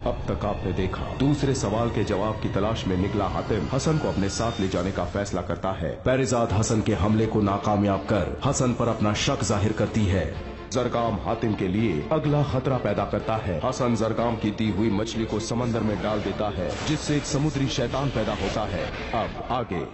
अब तक आपने देखा, दूसरे सवाल के जवाब की तलाश में निकला हातिम हसन को अपने साथ ले जाने का फैसला करता है। पैरेजाद हसन के हमले को नाकामयाब कर हसन पर अपना शक जाहिर करती है। जरगाम हातिम के लिए अगला खतरा पैदा करता है। हसन जरगाम की दी हुई मछली को समंदर में डाल देता है, जिससे एक समुद्री शैतान पैदा होता है। अब आगे।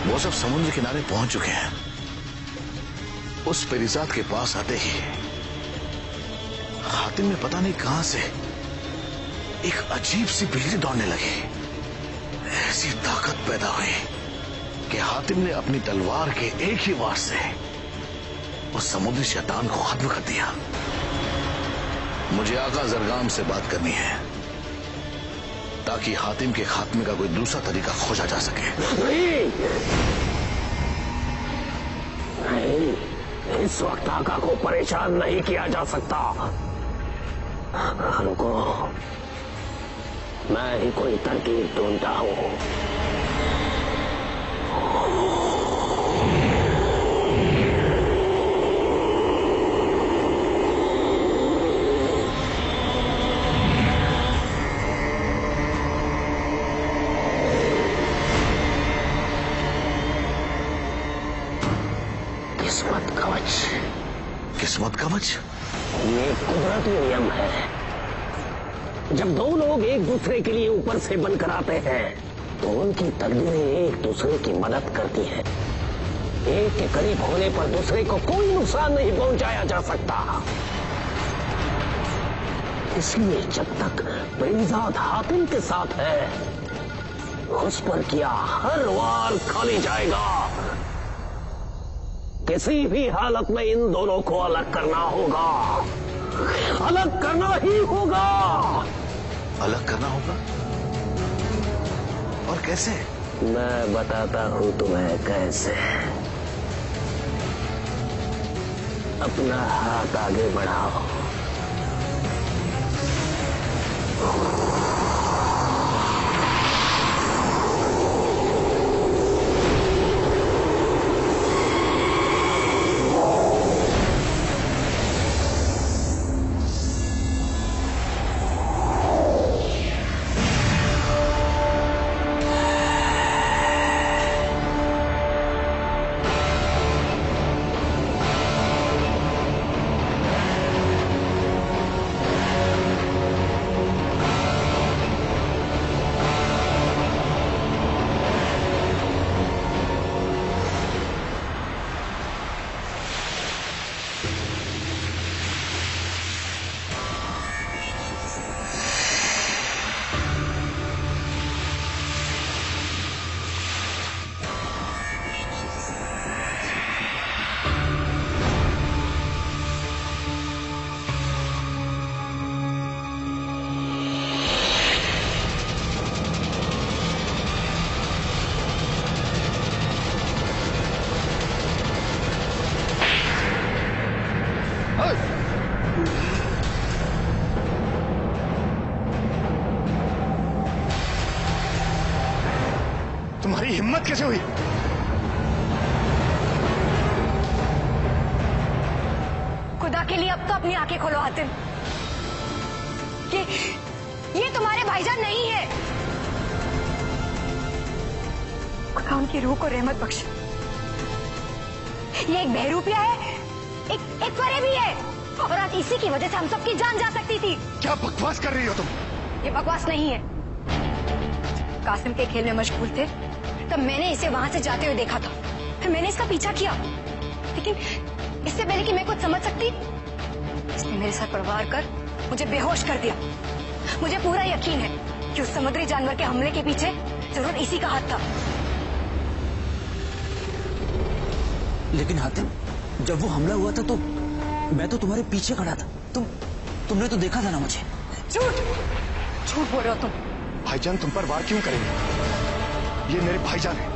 वो सब समुद्र किनारे पहुंच चुके हैं। उस पेरिजाद के पास आते ही हातिम में पता नहीं कहां से एक अजीब सी बिजली दौड़ने लगी। ऐसी ताकत पैदा हुई कि हातिम ने अपनी तलवार के एक ही वार से उस समुद्री शैतान को खत्म कर दिया। मुझे आका जरगाम से बात करनी है ताकि हातिम के खात्मे का कोई दूसरा तरीका खोजा जा सके। नहीं, इस वक्त आका को परेशान नहीं किया जा सकता। रुको, मैं ही कोई तरकीब ढूंढता हूं। किस्मत कवच। किस्मत कवच? ये कुदरती नियम है। जब दो लोग एक दूसरे के लिए ऊपर से बनकर आते हैं तो उनकी तकदीरें एक दूसरे की मदद करती हैं। एक के करीब होने पर दूसरे को कोई नुकसान नहीं पहुंचाया जा सकता। इसलिए जब तक पेरीजाद हातिम के साथ है, उस पर किया हर वार खाली जाएगा। किसी भी हालत में इन दोनों को अलग करना होगा। अलग करना ही होगा। अलग करना होगा? और कैसे? मैं बताता हूं तुम्हें कैसे। अपना हाथ आगे बढ़ाओ। तुम्हारी हिम्मत कैसे हुई? खुदा के लिए अब तो अपनी आंखें खोलो हातिम। ये तुम्हारे भाईजान नहीं है। खुदा उनकी रूह को रहमत बख्शे। ये एक बहरूपिया है, एक परे भी है, और आज इसी की वजह से हम सबकी जान जा सकती थी। क्या बकवास कर रही हो तुम? ये बकवास नहीं है। कासिम के खेल में मशगूल थे तब मैंने इसे वहां से जाते हुए देखा था। फिर मैंने इसका पीछा किया, लेकिन इससे पहले कि मैं कुछ समझ सकती, इसने मेरे साथ पड़वार कर मुझे बेहोश कर दिया। मुझे पूरा यकीन है कि उस समुद्री जानवर के हमले के पीछे जरूर इसी का हाथ था। लेकिन हातिम, जब वो हमला हुआ था तो मैं तो तुम्हारे पीछे खड़ा था। तुमने तो देखा था ना मुझे। झूठ बोल रहे हो तुम। भाईजान तुम पर वार क्यों करेंगे? ये मेरे भाईजान हैं,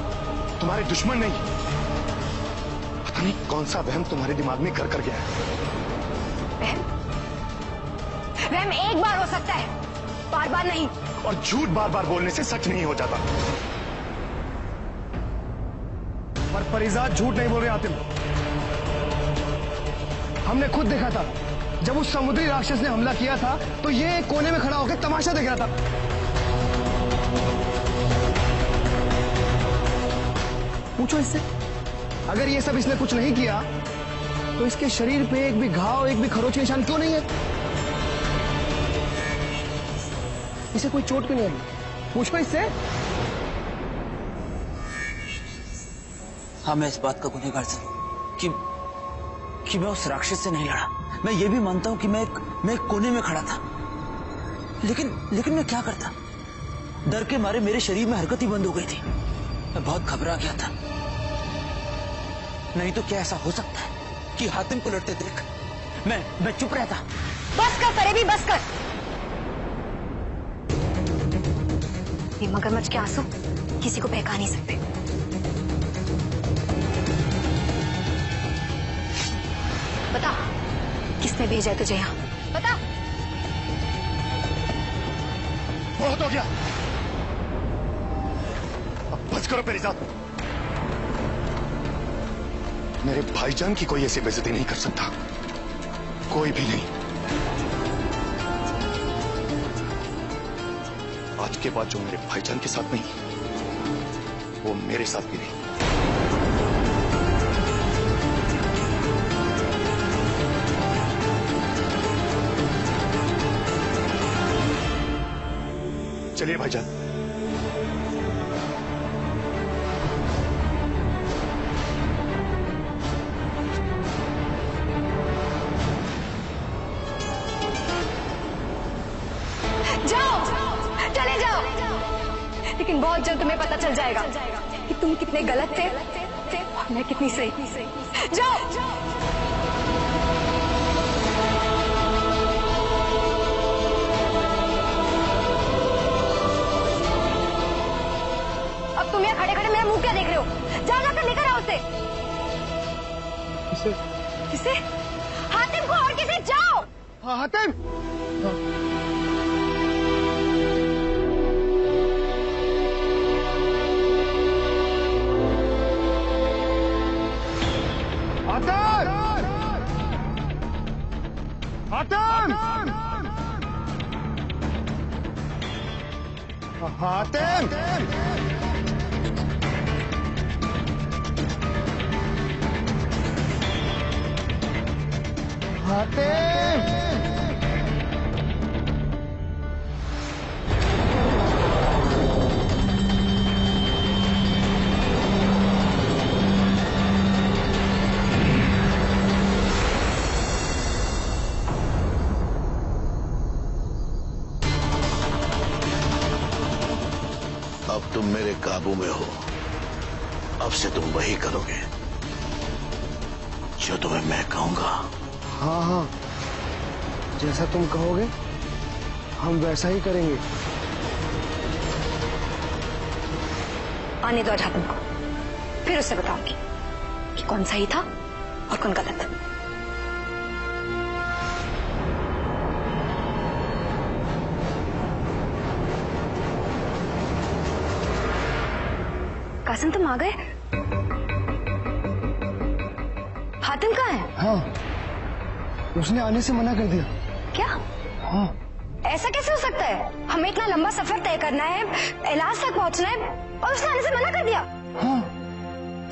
तुम्हारे दुश्मन नहीं। पता नहीं कौन सा वहम तुम्हारे दिमाग में कर गया है। वहम एक बार हो सकता है, बार बार नहीं। और झूठ बार बार बोलने से सच नहीं हो जाता। पर पेरीजाद झूठ नहीं बोल रहे हातिम। हमने खुद देखा था जब उस समुद्री राक्षस ने हमला किया था तो ये एक कोने में खड़ा होकर तमाशा देख रहा था। पूछो इससे, अगर ये सब इसने कुछ नहीं किया तो इसके शरीर पे एक भी घाव, एक भी खरोच के निशान क्यों नहीं है? इसे कोई चोट क्यों नहीं लगी? पूछो इससे। हाँ, मैं इस बात का गुनहगार था कि मैं उस राक्षस से नहीं लड़ा। मैं ये भी मानता हूं कि मैं एक कोने में खड़ा था, लेकिन मैं क्या करता? डर के मारे मेरे शरीर में हरकत ही बंद हो गई थी। मैं बहुत घबरा गया था। नहीं तो क्या ऐसा हो सकता है कि हातिम को लड़ते देख मैं चुप रहता? बस कर परे भी, बस कर। ये मगरमच्छ के आंसू किसी को बहका नहीं सकते। बता, किसने भेजा है तुझे यहाँ? बता। बहुत हो गया, अब बस करो पेरीजाद। मेरे भाईजान की कोई ऐसी बेइज्जती नहीं कर सकता, कोई भी नहीं। आज के बाद जो मेरे भाईजान के साथ नहीं, वो मेरे साथ भी नहीं। चलिए भाईजान। चले जाओ, लेकिन बहुत जल्द तुम्हें पता चल जाएगा कि तुम कितने गलत थे और मैं कितनी सही। जाओ। अब तुम यहाँ खड़े खड़े मेरा मुंह क्या देख रहे हो? जाओ, जाकर लेकर आओ उसे। किसे? हातिम को और किसे? जाओ। हाँ हातिम। हातिम! हातिम! हातिम! अब तुम मेरे काबू में हो। अब से तुम वही करोगे जो तुम्हें मैं कहूंगा। हाँ हाँ, जैसा तुम कहोगे हम वैसा ही करेंगे। आने दो हातिम को, फिर उससे बताऊंगी कि कौन सही था और कौन गलत। कासिम, तुम आ गए? हातिम कहाँ है? हाँ, उसने आने से मना कर दिया। क्या? हाँ। ऐसा कैसे हो सकता है? हमें इतना लंबा सफर तय करना है, इलाज तक पहुंचना है और उसने आने से मना कर दिया। हाँ।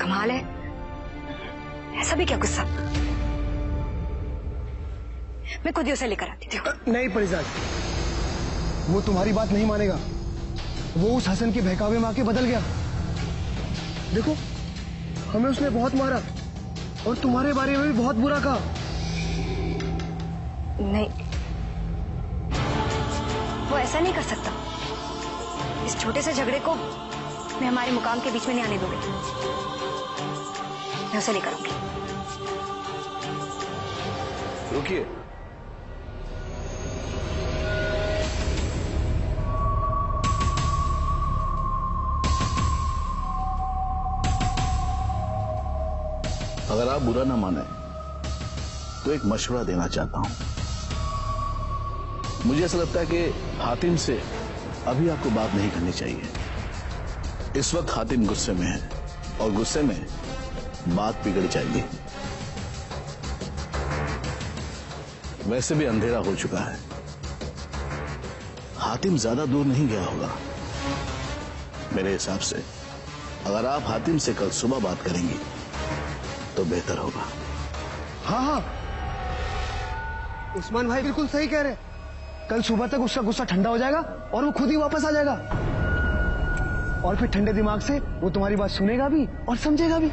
कमाल है। ऐसा भी क्या गुस्सा? मैं खुद ही उसे लेकर आती थी। नहीं परिजाद, वो तुम्हारी बात नहीं मानेगा। वो उस हसन के बहकावे में आके बदल गया। देखो, हमें उसने बहुत मारा और तुम्हारे बारे में भी बहुत बुरा कहा। नहीं, वो ऐसा नहीं कर सकता। इस छोटे से झगड़े को मैं हमारे मुकाम के बीच में नहीं आने दूंगी। मैं उसे लेकर आऊंगी। रुकिए। अगर आप बुरा ना माने तो एक मशवरा देना चाहता हूं। मुझे ऐसा लगता है कि हातिम से अभी आपको बात नहीं करनी चाहिए। इस वक्त हातिम गुस्से में है और गुस्से में बात बिगड़ जाएगी। वैसे भी अंधेरा हो चुका है। हातिम ज्यादा दूर नहीं गया होगा। मेरे हिसाब से अगर आप हातिम से कल सुबह बात करेंगी तो बेहतर होगा। हाँ हाँ, उस्मान भाई बिल्कुल सही कह रहे। कल सुबह तक उसका गुस्सा ठंडा हो जाएगा और वो खुद ही वापस आ जाएगा। और फिर ठंडे दिमाग से वो तुम्हारी बात सुनेगा भी और समझेगा भी।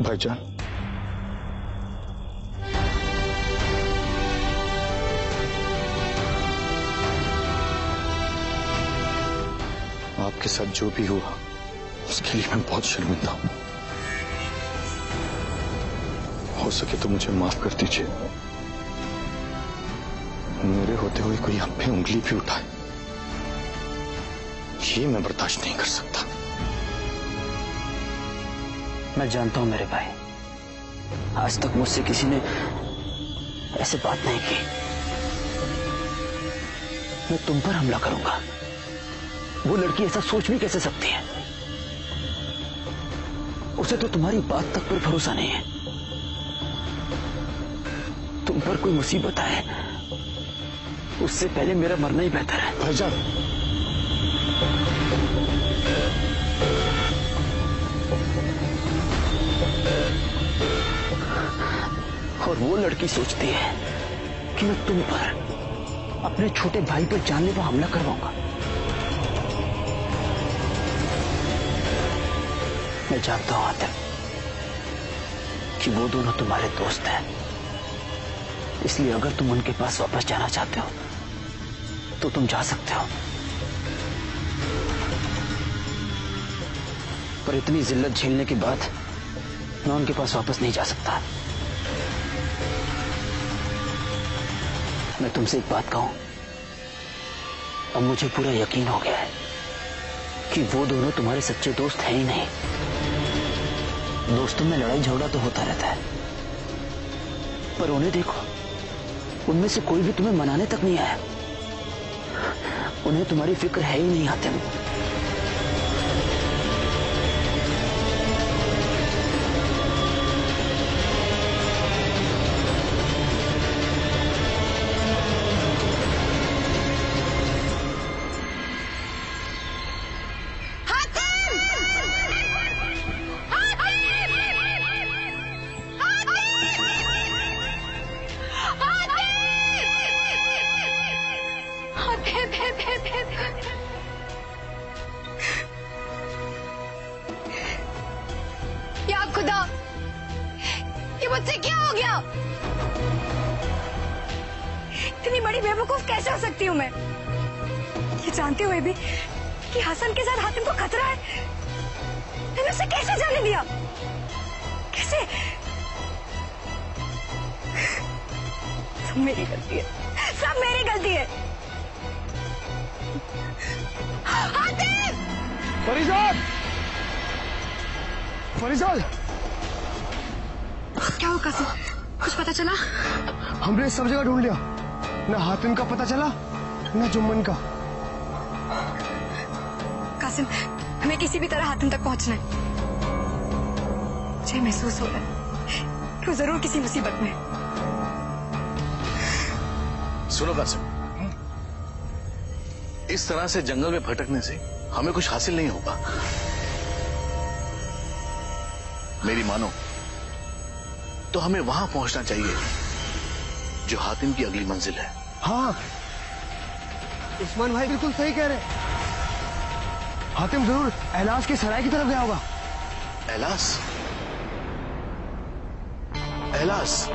भाईजान, आपके साथ जो भी हुआ उसके लिए मैं बहुत शर्मिंदा हूं। हो सके तो मुझे माफ कर दीजिए। मेरे होते हुए कोई आप पे उंगली भी उठाए, ये मैं बर्दाश्त नहीं कर सकता। मैं जानता हूं मेरे भाई, आज तक मुझसे किसी ने ऐसे बात नहीं की। मैं तुम पर हमला करूंगा, वो लड़की ऐसा सोच भी कैसे सकती है? उसे तो तुम्हारी बात तक पर भरोसा नहीं है। तुम पर कोई मुसीबत आए उससे पहले मेरा मरना ही बेहतर है। भाईजान, और वो लड़की सोचती है कि मैं तुम पर, अपने छोटे भाई पर जानलेवा हमला करवाऊंगा। मैं जानता हूं आतिफ कि वो दोनों तुम्हारे दोस्त हैं, इसलिए अगर तुम उनके पास वापस जाना चाहते हो तो तुम जा सकते हो, पर इतनी जिल्लत झेलने के बाद मैं उनके पास वापस नहीं जा सकता। मैं तुमसे एक बात कहूं, अब मुझे पूरा यकीन हो गया है कि वो दोनों तुम्हारे सच्चे दोस्त हैं ही नहीं। दोस्तों में लड़ाई झगड़ा तो होता रहता है, पर उन्हें देखो, उनमें से कोई भी तुम्हें मनाने तक नहीं आया। उन्हें तुम्हारी फिक्र है ही नहीं आतिम। या खुदा, ये मुझसे क्या हो गया? इतनी बड़ी बेवकूफ कैसे हो सकती हूँ मैं? ये जानते हुए भी कि हसन के साथ हातिम को खतरा है, मैंने उसे कैसे जाने दिया? कैसे? सब मेरी गलती है, सब मेरी गलती है। हातिम! फरीजाद! फरीजाद! क्या हुआ कासिम? कुछ पता चला? हमने सब जगह ढूंढ लिया, ना हातिम का पता चला ना जुम्मन का। कासिम, हमें किसी भी तरह हातिम तक पहुंचना है। मुझे महसूस हो रहा है कि वो जरूर किसी मुसीबत में है। सुनो कासिम, इस तरह से जंगल में भटकने से हमें कुछ हासिल नहीं होगा। मेरी मानो तो हमें वहां पहुंचना चाहिए जो हातिम की अगली मंजिल है। हाँ, उस्मान भाई बिल्कुल सही कह रहे। हातिम जरूर एलास के सराय की तरफ गया होगा। एलास? एलास?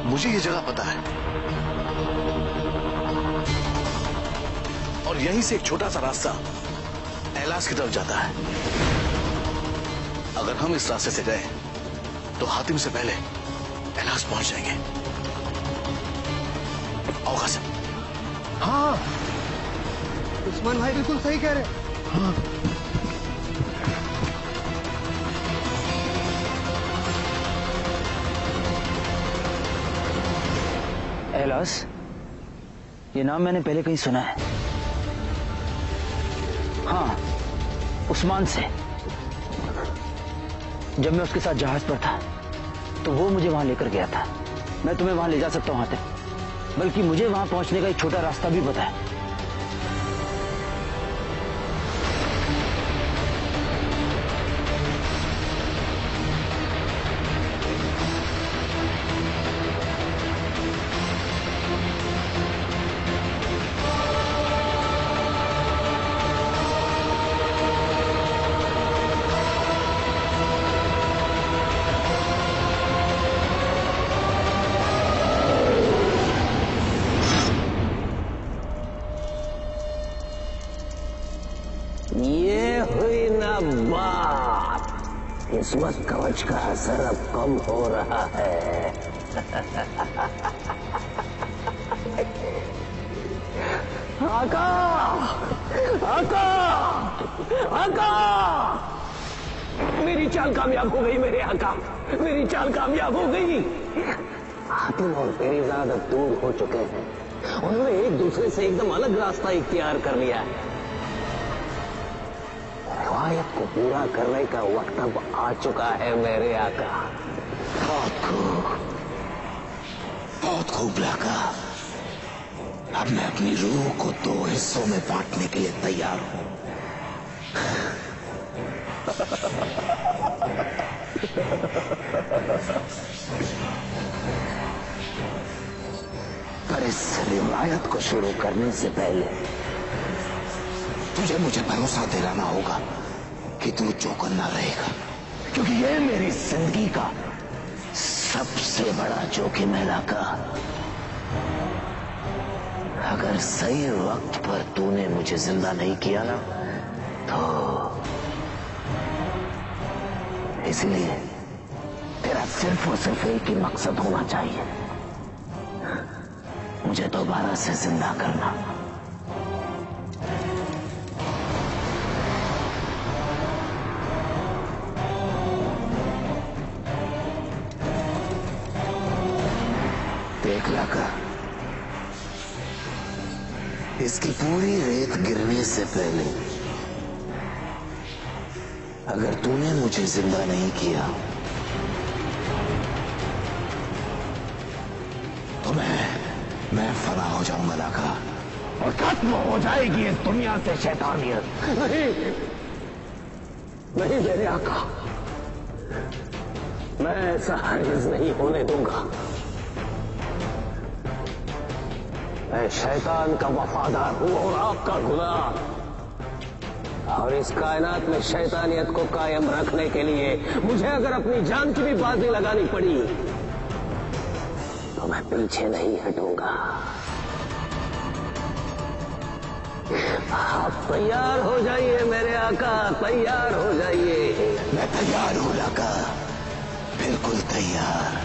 मुझे ये जगह पता है, और यहीं से एक छोटा सा रास्ता एलास की तरफ जाता है। अगर हम इस रास्ते से गए तो हातिम से पहले एलास पहुंच जाएंगे। आओ कासिम। हाँ, उस्मान भाई बिल्कुल सही कह रहे। हाँ। एलास, ये नाम मैंने पहले कहीं सुना है। हाँ, उस्मान से। जब मैं उसके साथ जहाज पर था तो वो मुझे वहां लेकर गया था। मैं तुम्हें वहां ले जा सकता हूं हातिम, बल्कि मुझे वहां पहुंचने का एक छोटा रास्ता भी पता है। ये हुई ना बात। किस्मत कवच का असर अब कम हो रहा है। आका, आका, आका, मेरी चाल कामयाब हो गई मेरे आका, मेरी चाल कामयाब हो गई। हातिम और पेरीजाद अब दूर हो चुके हैं। उन्होंने एक दूसरे से एकदम अलग रास्ता इख्तियार कर लिया है। रिवायत को पूरा करने का वक्त अब आ चुका है मेरे आका। बहुत खूब लगा। अब मैं अपनी रूह को 2 हिस्सों में बांटने के लिए तैयार हूं। पर इस रिवायत को शुरू करने से पहले तुझे मुझे भरोसा दिलाना होगा कि तू जो करना रहेगा, क्योंकि ये मेरी जिंदगी का सबसे बड़ा जोखिम है लाका। अगर सही वक्त पर तूने मुझे जिंदा नहीं किया ना, तो इसलिए तेरा सिर्फ और सिर्फ एक ही मकसद होना चाहिए, मुझे दोबारा से जिंदा करना। देख लाका, इसकी पूरी रेत गिरने से पहले अगर तूने मुझे जिंदा नहीं किया तो मैं फना हो जाऊंगा लाका, और खत्म हो जाएगी इस दुनिया से शैतानियत। नहीं, नहीं मेरे आका, मैं ऐसा हरगिज़ नहीं होने दूंगा। मैं शैतान का वफादार हूं और आपका गुलाम, और इस कायनात में शैतानियत को कायम रखने के लिए मुझे अगर अपनी जान की भी बाजी लगानी पड़ी तो मैं पीछे नहीं हटूंगा। आप तैयार हो जाइए मेरे आका, तैयार हो जाइए। मैं तैयार हूं लाका, बिल्कुल तैयार।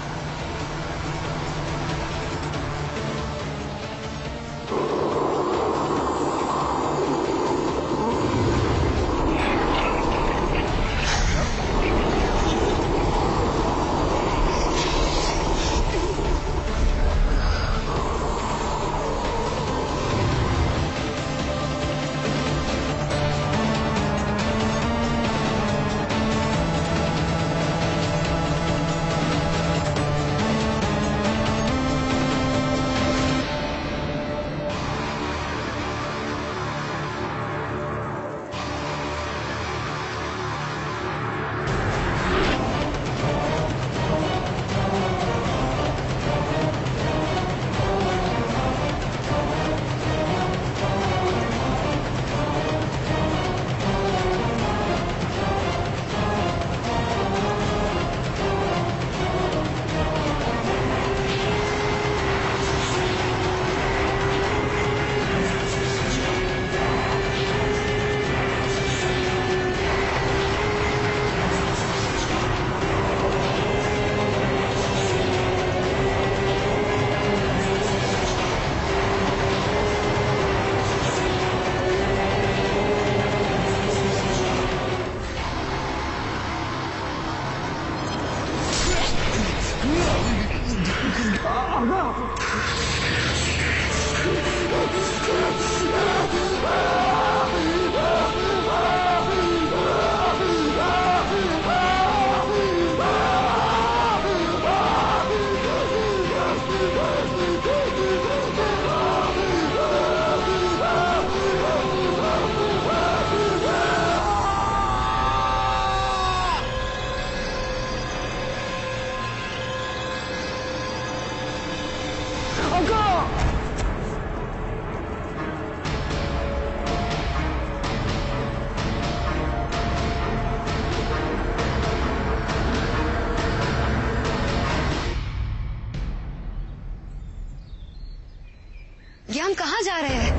ये हम कहाँ जा रहे हैं?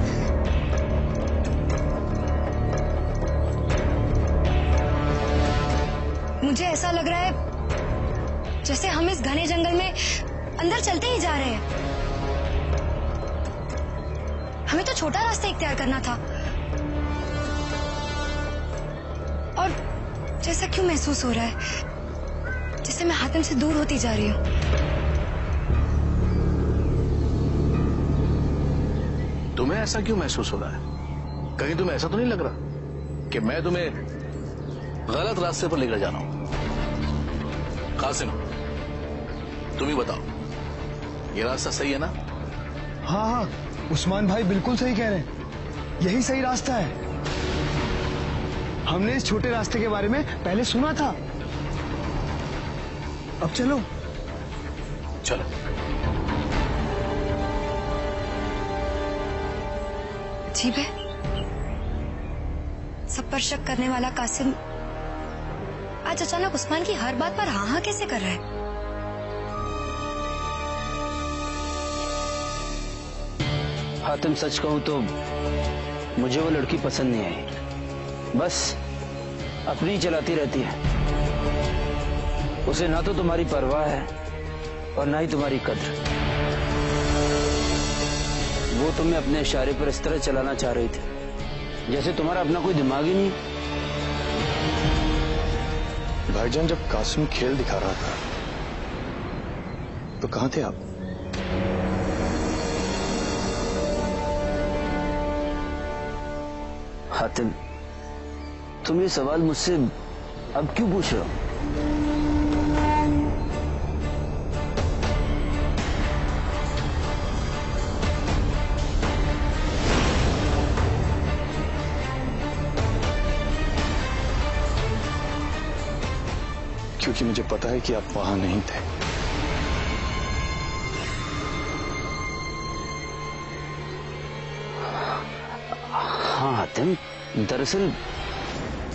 मुझे ऐसा लग रहा है जैसे हम इस घने जंगल में अंदर चलते ही जा रहे हैं। हमें तो छोटा रास्ता इख्तियार करना था। और जैसा क्यों महसूस हो रहा है जैसे मैं हातिम से दूर होती जा रही हूँ। तुम्हें ऐसा क्यों महसूस हो रहा है? कहीं तुम्हें ऐसा तो नहीं लग रहा कि मैं तुम्हें गलत रास्ते पर लेकर जा रहा हूं? कासिम, तुम ही बताओ, ये रास्ता सही है ना? हाँ हाँ, उस्मान भाई बिल्कुल सही कह रहे हैं, यही सही रास्ता है। हमने इस छोटे रास्ते के बारे में पहले सुना था। अब चलो। चलो। अजीब है, सब पर शक करने वाला कासिम आज अचानक उस्मान की हर बात पर हाँ हाँ कैसे कर रहा है? हातिम, सच कहूं तो मुझे वो लड़की पसंद नहीं आई। बस अपनी ही चलाती रहती है। उसे ना तो तुम्हारी परवाह है और ना ही तुम्हारी कद्र। वो तुम्हें अपने इशारे पर इस तरह चलाना चाह रही थी जैसे तुम्हारा अपना कोई दिमाग ही नहीं। भाईजान, जब कासिम खेल दिखा रहा था तो कहां थे आप? हातिम, तुम ये सवाल मुझसे अब क्यों पूछ रहे हो? क्योंकि मुझे पता है कि आप वहां नहीं थे। हाँ हातिम, दरअसल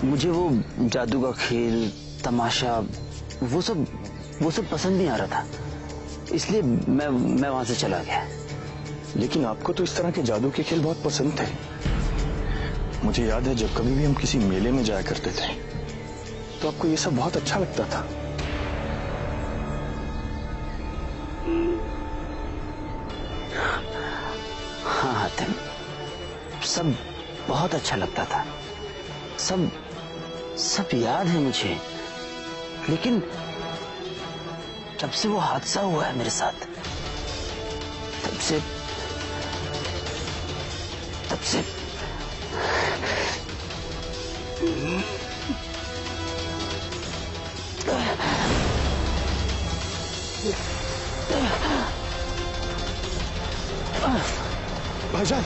मुझे वो जादू का खेल, तमाशा, वो सब पसंद नहीं आ रहा था, इसलिए मैं वहां से चला गया। लेकिन आपको तो इस तरह के जादू के खेल बहुत पसंद थे। मुझे याद है जब कभी भी हम किसी मेले में जाया करते थे तो आपको ये सब बहुत अच्छा लगता था। हाँ हातिम, सब बहुत अच्छा लगता था। सब याद है मुझे। लेकिन जब से वो हादसा हुआ है मेरे साथ, तब से भाईजान,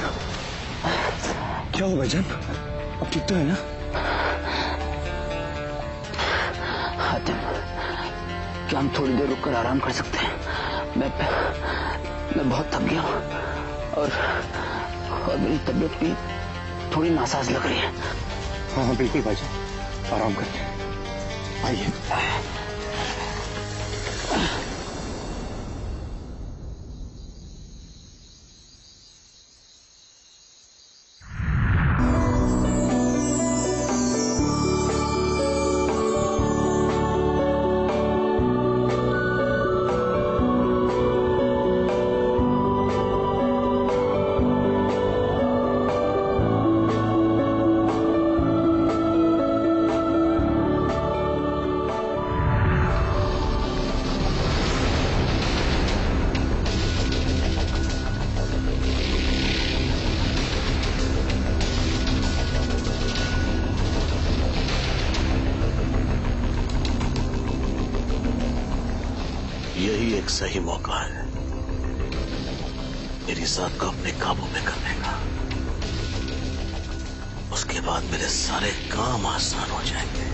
क्या हुआ भाईजान? अब ठीक तो है ना? हातिम, क्या हम थोड़ी देर रुककर आराम कर सकते हैं? मैं बहुत थक गया हूँ और मेरी तबीयत भी थोड़ी नासाज लग रही है। हाँ हाँ बिल्कुल भाईजान, आराम करते हैं। आइए। यही एक सही मौका है मेरी जात को अपने काबू में करने का। उसके बाद मेरे सारे काम आसान हो जाएंगे।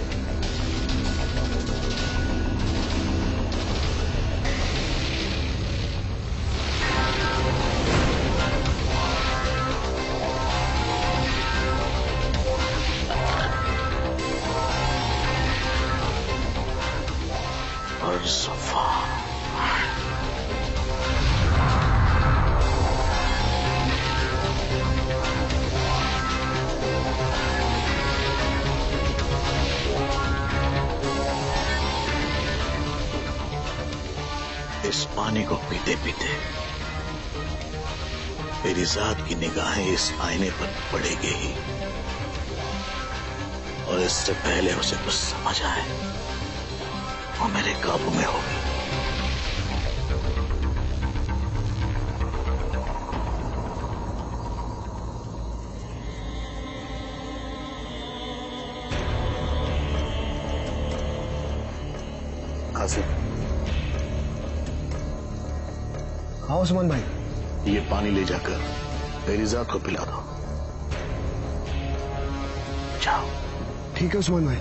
और सफा इस पानी को पीते पीते मेरी जात की निगाहें इस आईने पर पड़ेगी ही, और इससे पहले उसे कुछ समझ आए वो मेरे काबू में होगी। हाँ उस्मान भाई, ये पानी ले जाकर मेरी जात को पिला दो। जाओ। ठीक है उस्मान भाई।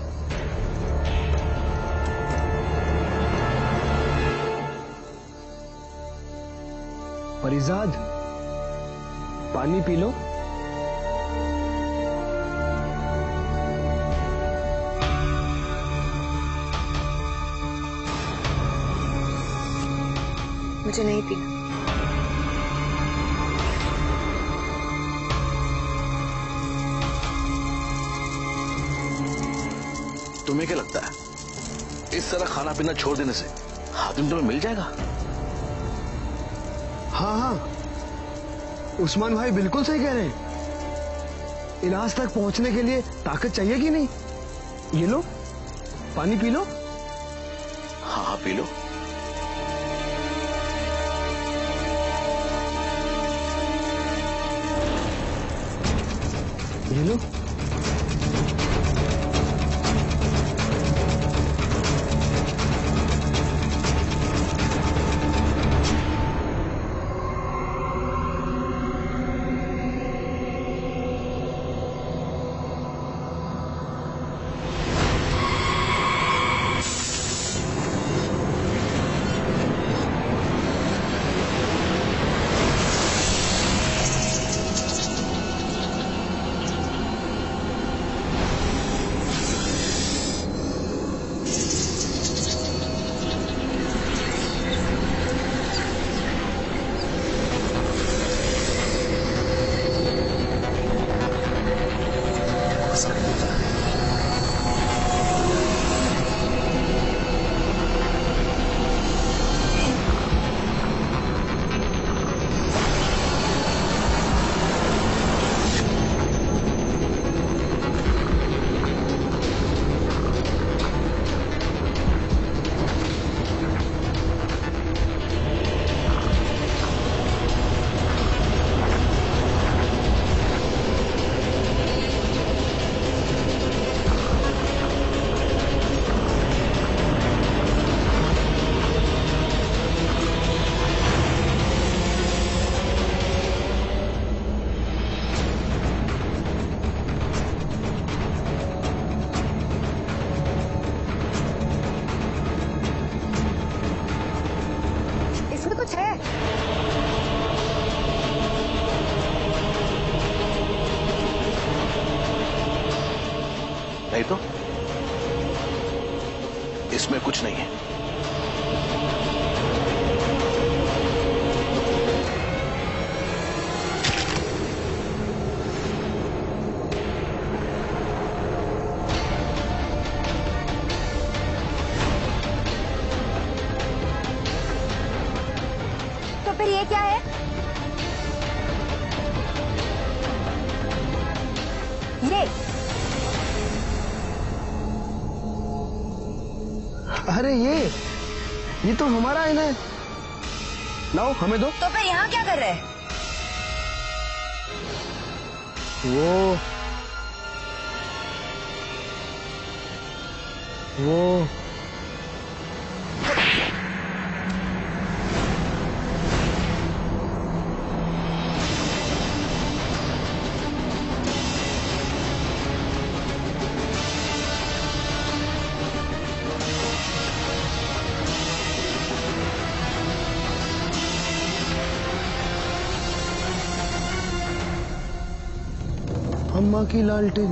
परिजाद, पानी पी लो। मुझे नहीं पीना। तुम्हें क्या लगता है इस तरह खाना पीना छोड़ देने से हातिम तुम्हें मिल जाएगा? हाँ हाँ, उस्मान भाई बिल्कुल सही कह रहे हैं। इलाज तक पहुंचने के लिए ताकत चाहिए कि नहीं? ये लो, पानी पी लो। हाँ हाँ, पी लो। ये लो। नहीं तो इसमें कुछ नहीं है। तो फिर ये क्या है? ये अरे ये तो हमारा आईना है। लाओ हमें दो। तो फिर यहाँ क्या कर रहे हैं? वो अम्मा की लालटेन।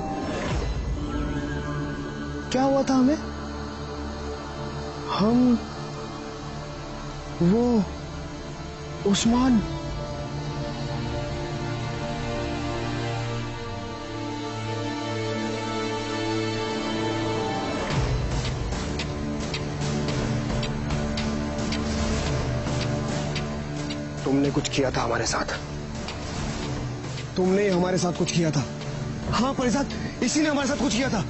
क्या हुआ था हमें? हम वो उस्मान। कुछ किया था हमारे साथ। तुमने हमारे साथ कुछ किया था। हाँ परिजात, इसी ने हमारे साथ कुछ किया था।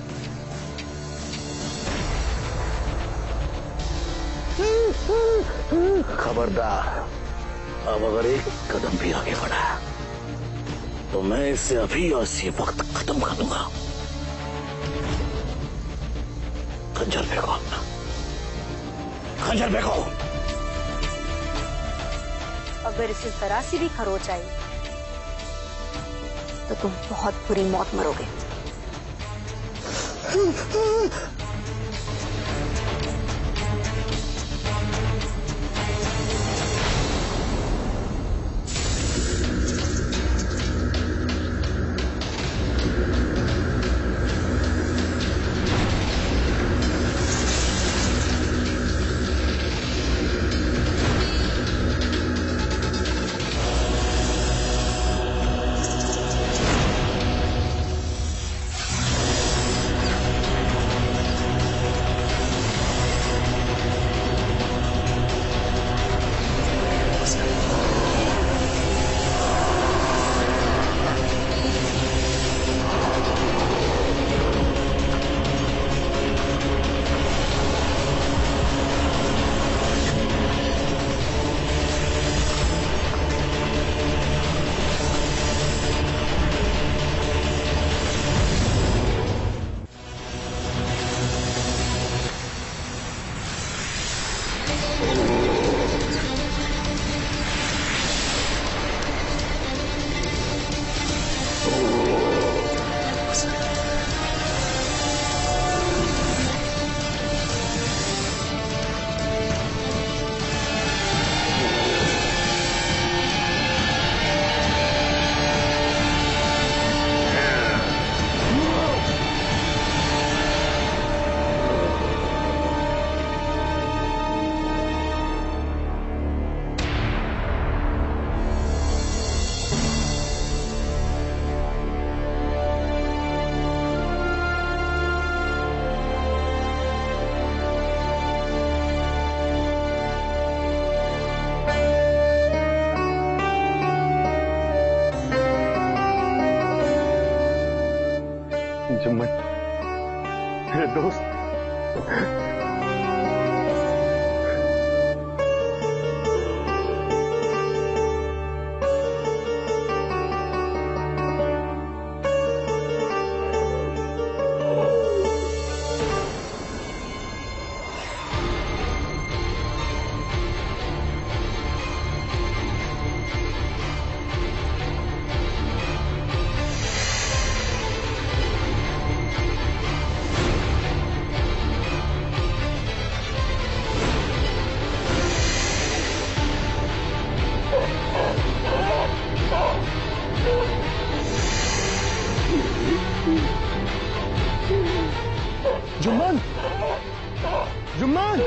खबरदार, अब अगर एक कदम भी आगे बढ़ा तो मैं इसे अभी और इसी वक्त खत्म कर दूंगा। खंजर फेंको अपना, खंजर फेंको। अगर इसे जरा सी भी खरोच आई तो तुम बहुत बुरी मौत मरोगे। जुम्मन, मेरे दोस्त, जुम्मन, जुम्मन।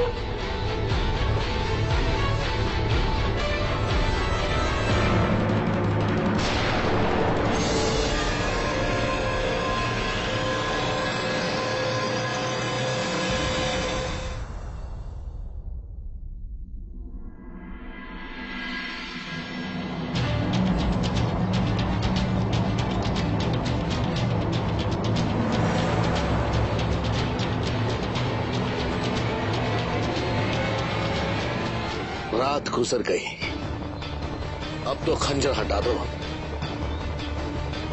रात गुजर गई, अब तो खंजर हटा दो।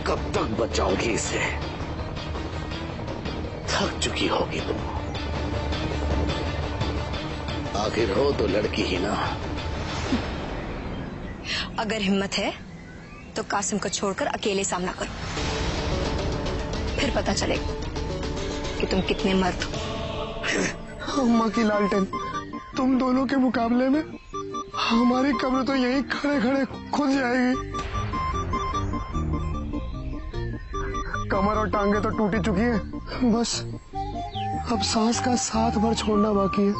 कब तक बचाओगी इसे? थक चुकी होगी तुम। आखिर हो तो लड़की ही ना। अगर हिम्मत है तो कासिम को छोड़कर अकेले सामना करो, फिर पता चलेगा कि तुम कितने मर्द हो। अम्मा की लालटेन, तुम दोनों के मुकाबले में हमारी कब्र तो यहीं खड़े खड़े खुद जाएगी। कमर और टांगे तो टूटी चुकी है, बस अब सांस का साथ भर छोड़ना बाकी है।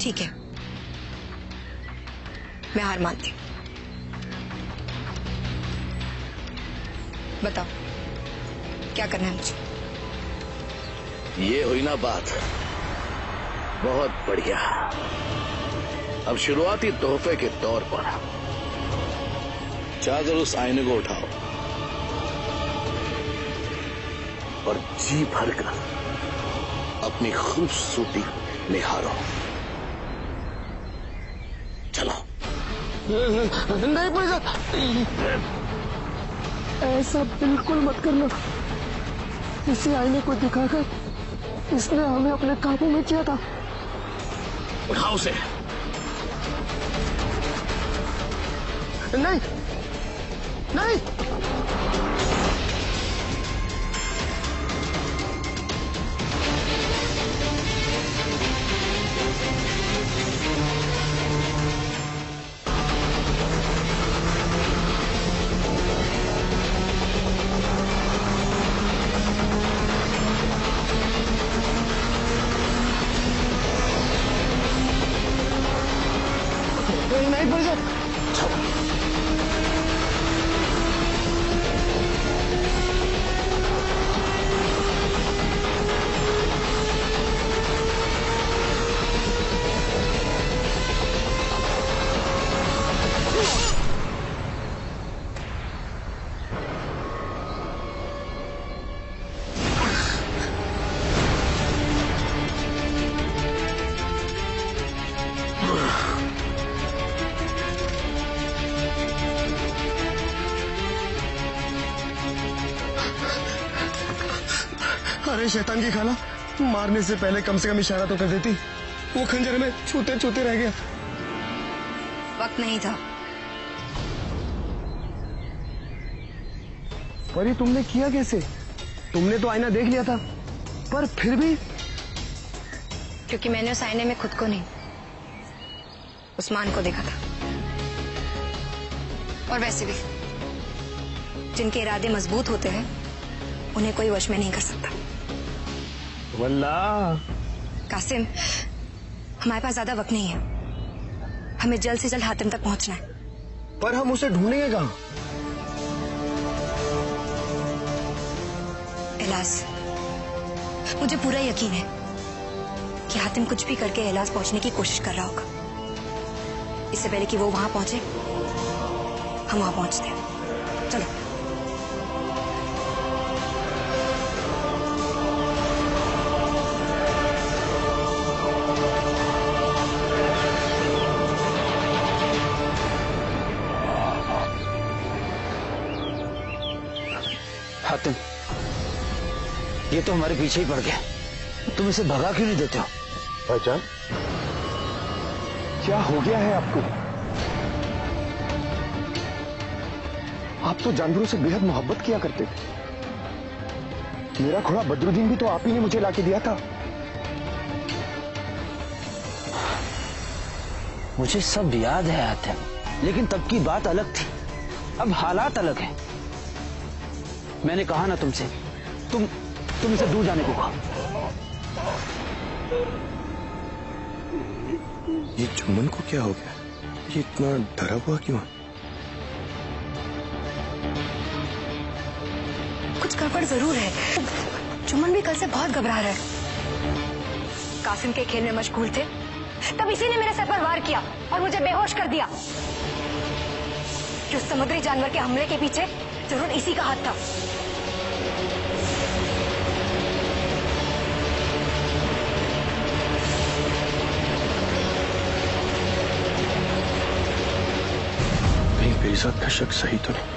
ठीक है, मैं हार मानती हूँ। बताओ क्या करना है मुझे? ये हुई ना बात, बहुत बढ़िया। अब शुरुआती तोहफे के तौर पर चादर उस आईने को उठाओ और जी भरकर अपनी खूबसूरती निहारो। चलो। नहीं पैसा, ऐसा बिल्कुल मत करना। इसी आईने को दिखाकर इसने हमें अपने काबू में किया था। उठाओ उसे। नहीं नहीं, नहीं पैसा। अरे शैतान की खाला, मारने से पहले कम से कम इशारा तो कर देती। वो खंजर में छूते छूते रह गया। वक्त नहीं था। परी तुमने किया कैसे? तुमने तो आईना देख लिया था, पर फिर भी। क्योंकि मैंने उस आईने में खुद को नहीं, उस्मान को देखा था। और वैसे भी जिनके इरादे मजबूत होते हैं उन्हें कोई वश में नहीं कर सकता। वल्लाह कासिम, हमारे पास ज्यादा वक्त नहीं है। हमें जल्द से जल्द हातिम तक पहुंचना है। पर हम उसे ढूंढेंगे कहाँ? एलास, मुझे पूरा यकीन है कि हातिम कुछ भी करके एलास पहुंचने की कोशिश कर रहा होगा। इससे पहले कि वो वहां पहुंचे, हम वहां पहुंचते हैं। चलो। हातिम, ये तो हमारे पीछे ही पड़ गया। तुम इसे भगा क्यों नहीं देते हो? भाईजान, क्या हो गया है आपको? आप तो जानवरों से बेहद मोहब्बत किया करते थे। मेरा घोड़ा बदरुद्दीन भी तो आप ही ने मुझे लाके दिया था। मुझे सब याद है हातिम, लेकिन तब की बात अलग थी, अब हालात अलग हैं। मैंने कहा ना तुमसे, तुम इसे दूर जाने को कहा। ये चुम्बन को क्या हो गया? ये इतना डरा हुआ क्यों है? कुछ गड़बड़ जरूर है। चुमन भी कल से बहुत घबरा रहा है। कासिम के खेल में मशगूल थे, तब इसी ने मेरे सर पर वार किया और मुझे बेहोश कर दिया। कि उस समुद्री जानवर के हमले के पीछे जरूर इसी का हाथ था। कहीं पेरिजाद का शक सही तो नहीं?